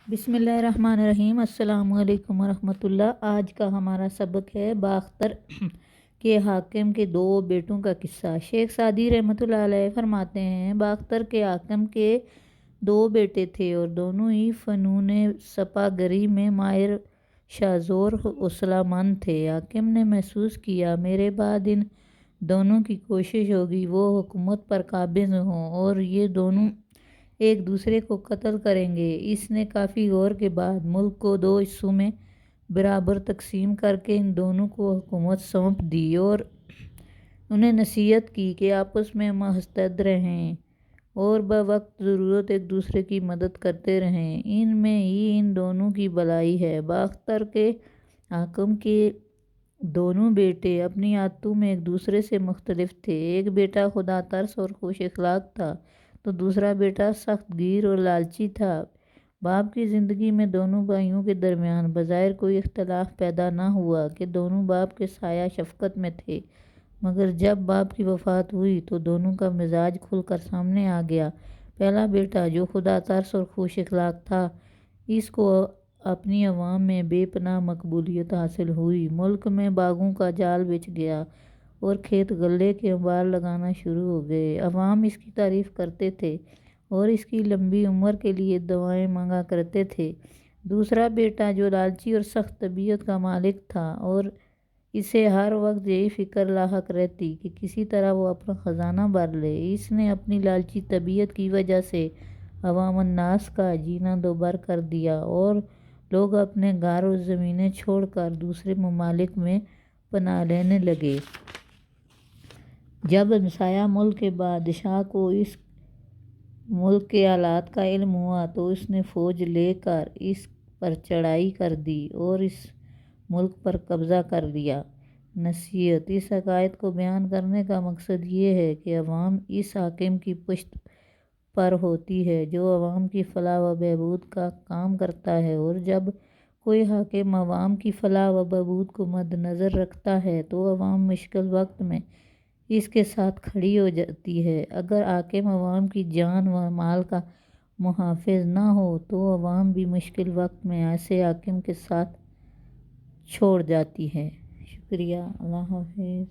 بسم اللہ الرحمن الرحیم۔ السلام علیکم ورحمۃ اللہ۔ آج کا ہمارا سبق ہے باختر کے حاکم کے دو بیٹوں کا قصہ۔ شیخ سعدی رحمۃ اللہ علیہ فرماتے ہیں، باختر کے حاکم کے دو بیٹے تھے اور دونوں ہی فنون سپا گری میں ماہر شاذور حوصلہ مند تھے۔ حاکم نے محسوس کیا میرے بعد ان دونوں کی کوشش ہوگی وہ حکومت پر قابض ہوں اور یہ دونوں ایک دوسرے کو قتل کریں گے۔ اس نے کافی غور کے بعد ملک کو دو حصوں میں برابر تقسیم کر کے ان دونوں کو حکومت سونپ دی اور انہیں نصیحت کی کہ آپس میں متحد رہیں اور بوقت ضرورت ایک دوسرے کی مدد کرتے رہیں، ان میں ہی ان دونوں کی بھلائی ہے۔ باختر کے حاکم کے دونوں بیٹے اپنی عادتوں میں ایک دوسرے سے مختلف تھے۔ ایک بیٹا خدا ترس اور خوش اخلاق تھا تو دوسرا بیٹا سخت گیر اور لالچی تھا۔ باپ کی زندگی میں دونوں بھائیوں کے درمیان بظاہر کوئی اختلاف پیدا نہ ہوا کہ دونوں باپ کے سایہ شفقت میں تھے، مگر جب باپ کی وفات ہوئی تو دونوں کا مزاج کھل کر سامنے آ گیا۔ پہلا بیٹا جو خدا ترس اور خوش اخلاق تھا، اس کو اپنی عوام میں بے پناہ مقبولیت حاصل ہوئی۔ ملک میں باغوں کا جال بچھ گیا اور کھیت غلے کے انبار لگانا شروع ہو گئے۔ عوام اس کی تعریف کرتے تھے اور اس کی لمبی عمر کے لیے دعائیں مانگا کرتے تھے۔ دوسرا بیٹا جو لالچی اور سخت طبیعت کا مالک تھا اور اسے ہر وقت یہی فکر لاحق رہتی کہ کسی طرح وہ اپنا خزانہ بھر لے، اس نے اپنی لالچی طبیعت کی وجہ سے عوام الناس کا جینا دوبھر کر دیا اور لوگ اپنے گھر اور زمینیں چھوڑ کر دوسرے ممالک میں پناہ لینے لگے۔ جب ہمسایہ ملک کے بادشاہ کو اس ملک کے حالات کا علم ہوا تو اس نے فوج لے کر اس پر چڑھائی کر دی اور اس ملک پر قبضہ کر لیا۔ نصیحت: اس عقائد کو بیان کرنے کا مقصد یہ ہے کہ عوام اس حاکم کی پشت پر ہوتی ہے جو عوام کی فلاح و بہبود کا کام کرتا ہے، اور جب کوئی حاکم عوام کی فلاح و بہبود کو مد نظر رکھتا ہے تو عوام مشکل وقت میں اس کے ساتھ کھڑی ہو جاتی ہے۔ اگر حاکم عوام کی جان و مال کا محافظ نہ ہو تو عوام بھی مشکل وقت میں ایسے حاکم کے ساتھ چھوڑ جاتی ہے۔ شکریہ، اللہ حافظ۔